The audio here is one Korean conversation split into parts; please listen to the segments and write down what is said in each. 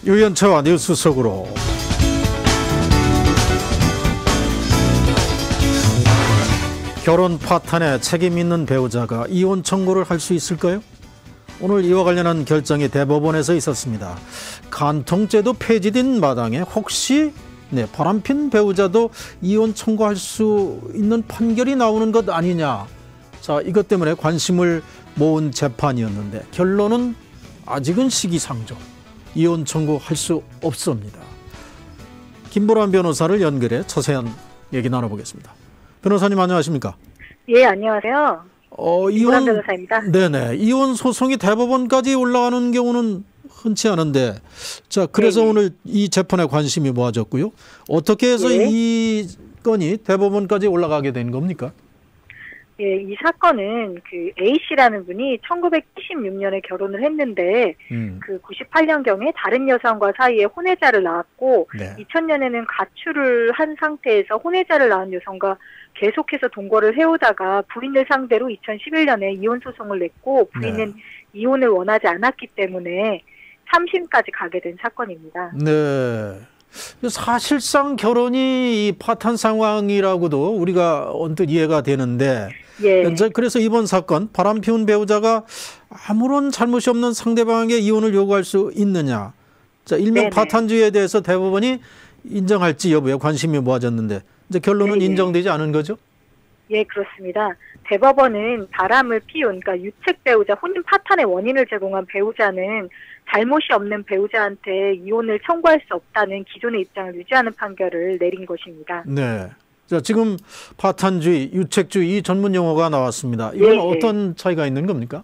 유연차와 뉴스 속으로. 결혼 파탄에 책임 있는 배우자가 이혼 청구를 할 수 있을까요? 오늘 이와 관련한 결정이 대법원에서 있었습니다. 간통죄도 폐지된 마당에 혹시 바람핀 배우자도 이혼 청구할 수 있는 판결이 나오는 것 아니냐. 자, 이것 때문에 관심을 모은 재판이었는데 결론은 아직은 시기상조. 이혼 청구할 수 없습니다. 김보람 변호사를 연결해 자세한 얘기 나눠보겠습니다. 변호사님 안녕하십니까? 예, 안녕하세요. 김보람 변호사입니다. 네네. 이혼 소송이 대법원까지 올라가는 경우는 흔치 않은데, 자, 그래서 네네. 오늘 이 재판에 관심이 모아졌고요. 어떻게 해서 이 건이 대법원까지 올라가게 된 겁니까? 예, 이 사건은 그 A씨라는 분이 1976년에 결혼을 했는데 그 98년경에 다른 여성과 사이에 혼외자를 낳았고 2000년에는 가출을 한 상태에서 혼외자를 낳은 여성과 계속해서 동거를 해오다가 부인을 상대로 2011년에 이혼 소송을 냈고 부인은 이혼을 원하지 않았기 때문에 3심까지 가게 된 사건입니다. 네. 사실상 결혼이 이 파탄 상황이라고도 우리가 언뜻 이해가 되는데, 그래서 이번 사건 바람 피운 배우자가 아무런 잘못이 없는 상대방에게 이혼을 요구할 수 있느냐. 자, 일명 파탄주의에 대해서 대법원이 인정할지 여부에 관심이 모아졌는데 이제 결론은 인정되지 않은 거죠? 예, 그렇습니다. 대법원은 바람을 피운, 그러니까 유책 배우자, 혼인 파탄의 원인을 제공한 배우자는 잘못이 없는 배우자한테 이혼을 청구할 수 없다는 기존의 입장을 유지하는 판결을 내린 것입니다. 네. 자, 지금 파탄주의, 유책주의 이 전문 용어가 나왔습니다. 이건 어떤 차이가 있는 겁니까?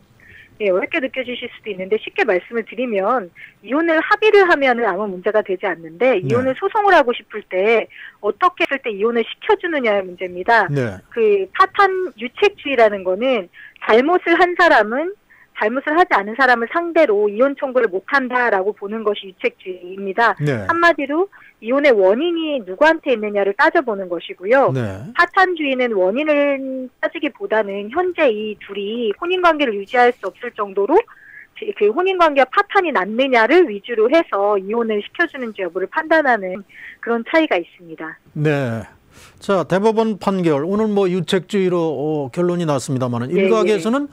예, 어렵게 느껴지실 수도 있는데 쉽게 말씀을 드리면 이혼을 합의를 하면은 아무 문제가 되지 않는데 이혼을 소송을 하고 싶을 때 어떻게 했을 때 이혼을 시켜주느냐의 문제입니다. 그 파탄 유책주의라는 거는 잘못을 한 사람은 잘못을 하지 않은 사람을 상대로 이혼 청구를 못한다라고 보는 것이 유책주의입니다. 한마디로 이혼의 원인이 누구한테 있느냐를 따져보는 것이고요. 파탄주의는 원인을 따지기보다는 현재 이 둘이 혼인관계를 유지할 수 없을 정도로 그 혼인관계가 파탄이 났느냐를 위주로 해서 이혼을 시켜주는지 여부를 판단하는 그런 차이가 있습니다. 네. 자, 대법원 판결 오늘 유책주의로 결론이 났습니다만 일각에서는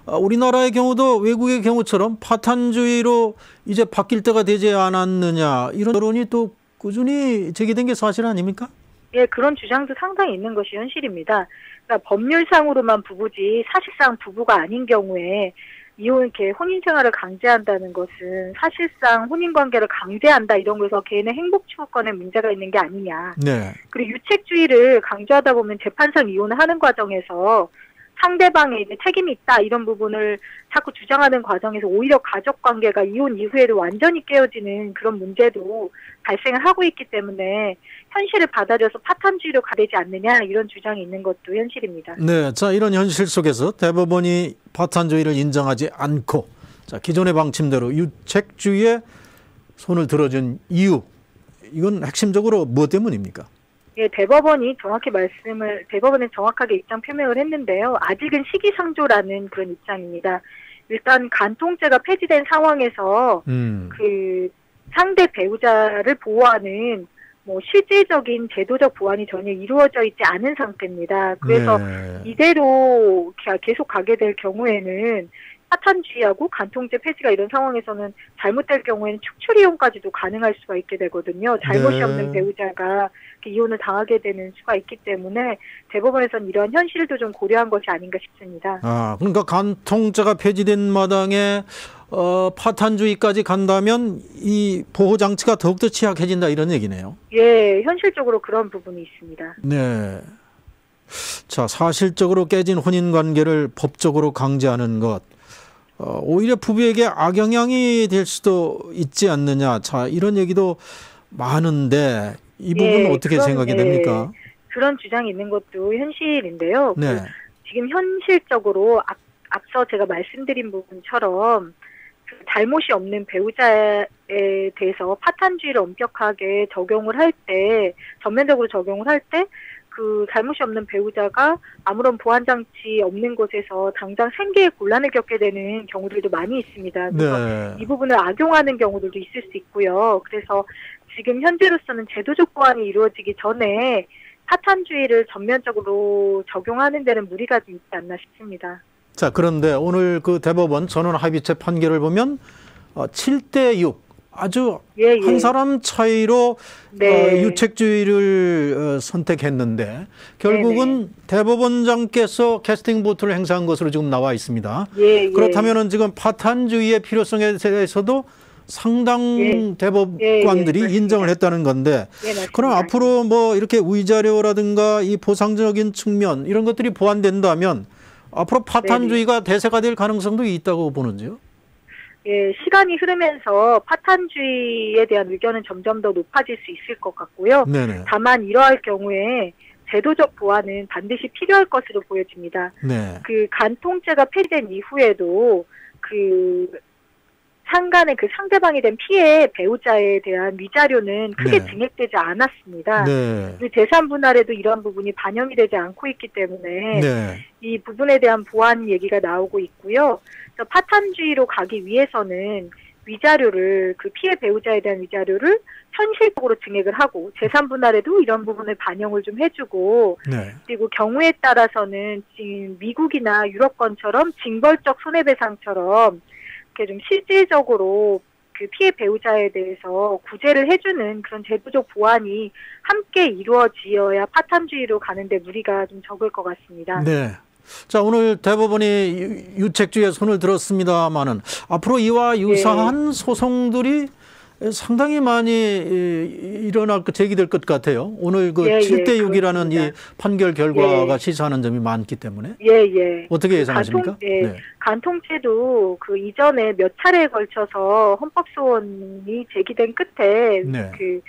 우리나라의 경우도 외국의 경우처럼 파탄주의로 이제 바뀔 때가 되지 않았느냐 이런 여론이 또 꾸준히 제기된 게 사실 아닙니까? 예, 그런 주장도 상당히 있는 것이 현실입니다. 그러니까 법률상으로만 부부지 사실상 부부가 아닌 경우에 이렇게 혼인생활을 강제한다는 것은 사실상 혼인관계를 강제한다 이런 거에서 개인의 행복 추구권에 문제가 있는 게 아니냐. 그리고 유책주의를 강조하다 보면 재판상 이혼을 하는 과정에서 상대방의 이제 책임이 있다 이런 부분을 자꾸 주장하는 과정에서 오히려 가족관계가 이혼 이후에도 완전히 깨어지는 그런 문제도 발생을 하고 있기 때문에 현실을 받아들여서 파탄주의로 가되지 않느냐 이런 주장이 있는 것도 현실입니다. 네, 자 이런 현실 속에서 대법원이 파탄주의를 인정하지 않고 자 기존의 방침대로 유책주의에 손을 들어준 이유 이건 핵심적으로 무엇 때문입니까? 예, 대법원은 정확하게 입장 표명을 했는데요. 아직은 시기상조라는 그런 입장입니다. 일단 간통죄가 폐지된 상황에서 그 상대 배우자를 보호하는 실질적인 제도적 보완이 전혀 이루어져 있지 않은 상태입니다. 그래서 이대로 계속 가게 될 경우에는 파탄주의하고 간통죄 폐지가 이런 상황에서는 잘못될 경우에는 축출 이혼까지도 가능할 수가 있게 되거든요. 잘못이 없는 배우자가 이혼을 당하게 되는 수가 있기 때문에 대법원에서는 이런 현실도 좀 고려한 것이 아닌가 싶습니다. 아, 그러니까 간통죄가 폐지된 마당에 파탄주의까지 간다면 이 보호 장치가 더욱더 취약해진다 이런 얘기네요. 예, 현실적으로 그런 부분이 있습니다. 네. 자, 사실적으로 깨진 혼인 관계를 법적으로 강제하는 것. 오히려 부부에게 악영향이 될 수도 있지 않느냐. 자, 이런 얘기도 많은데 이 부분은 어떻게 생각이 됩니까? 그런 주장이 있는 것도 현실인데요. 지금 현실적으로 앞서 제가 말씀드린 부분처럼 잘못이 없는 배우자에 대해서 파탄주의를 엄격하게 적용을 할 때, 전면적으로 적용을 할 때 그 잘못이 없는 배우자가 아무런 보완 장치 없는 곳에서 당장 생계에 곤란을 겪게 되는 경우들도 많이 있습니다. 그래서 네. 이 부분을 악용하는 경우들도 있을 수 있고요. 그래서 지금 현재로서는 제도적 보완이 이루어지기 전에 파탄주의를 전면적으로 적용하는 데는 무리가 좀 있지 않나 싶습니다. 자, 그런데 오늘 그 대법원 전원 합의체 판결을 보면 7대6 아주 한 사람 차이로 네. 유책주의를 선택했는데 결국은 네네. 대법원장께서 캐스팅 보트를 행사한 것으로 지금 나와 있습니다. 그렇다면은 지금 파탄주의의 필요성에 대해서도 상당 대법관들이 인정을 했다는 건데 그럼 앞으로 뭐 이렇게 위자료라든가 이 보상적인 측면 이런 것들이 보완된다면 앞으로 파탄주의가 대세가 될 가능성도 있다고 보는지요? 예, 시간이 흐르면서 파탄주의에 대한 의견은 점점 더 높아질 수 있을 것 같고요. 네네. 다만 이러할 경우에 제도적 보완은 반드시 필요할 것으로 보여집니다. 네. 그 간통죄가 폐지된 이후에도 그 상간의 그 상대방이 된 피해 배우자에 대한 위자료는 크게 증액되지 않았습니다. 그리고 재산 분할에도 이런 부분이 반영이 되지 않고 있기 때문에 이 부분에 대한 보완 얘기가 나오고 있고요. 그래서 파탄주의로 가기 위해서는 위자료를 그 피해 배우자에 대한 위자료를 현실적으로 증액을 하고 재산 분할에도 이런 부분을 반영을 좀 해주고 그리고 경우에 따라서는 지금 미국이나 유럽권처럼 징벌적 손해배상처럼 이렇게 좀 실질적으로 그 피해 배우자에 대해서 구제를 해주는 그런 제도적 보완이 함께 이루어지어야 파탄주의로 가는데 무리가 좀 적을 것 같습니다. 네. 자, 오늘 대법원이 유책주의에 손을 들었습니다마는 앞으로 이와 유사한 소송들이 상당히 많이 제기될 것 같아요. 오늘 그 7대6이라는 이 판결 결과가 시사하는 점이 많기 때문에. 어떻게 예상하십니까? 간통죄도 그 이전에 몇 차례에 걸쳐서 헌법소원이 제기된 끝에 그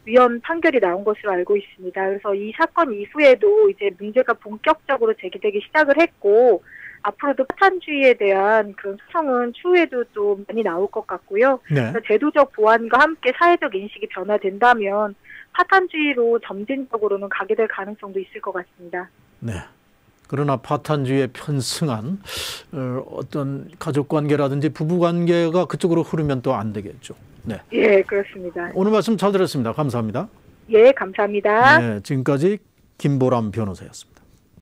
위헌 판결이 나온 것으로 알고 있습니다. 그래서 이 사건 이후에도 이제 문제가 본격적으로 제기되기 시작을 했고 앞으로도 파탄주의에 대한 그런 소송은 추후에도 또 많이 나올 것 같고요. 그래서 제도적 보완과 함께 사회적 인식이 변화된다면 파탄주의로 점진적으로는 가게 될 가능성도 있을 것 같습니다. 네. 그러나 파탄주의에 편승한 어떤 가족관계라든지 부부관계가 그쪽으로 흐르면 또 안 되겠죠. 네. 예, 그렇습니다. 오늘 말씀 잘 들었습니다. 감사합니다. 예, 감사합니다. 네, 지금까지 김보람 변호사였습니다.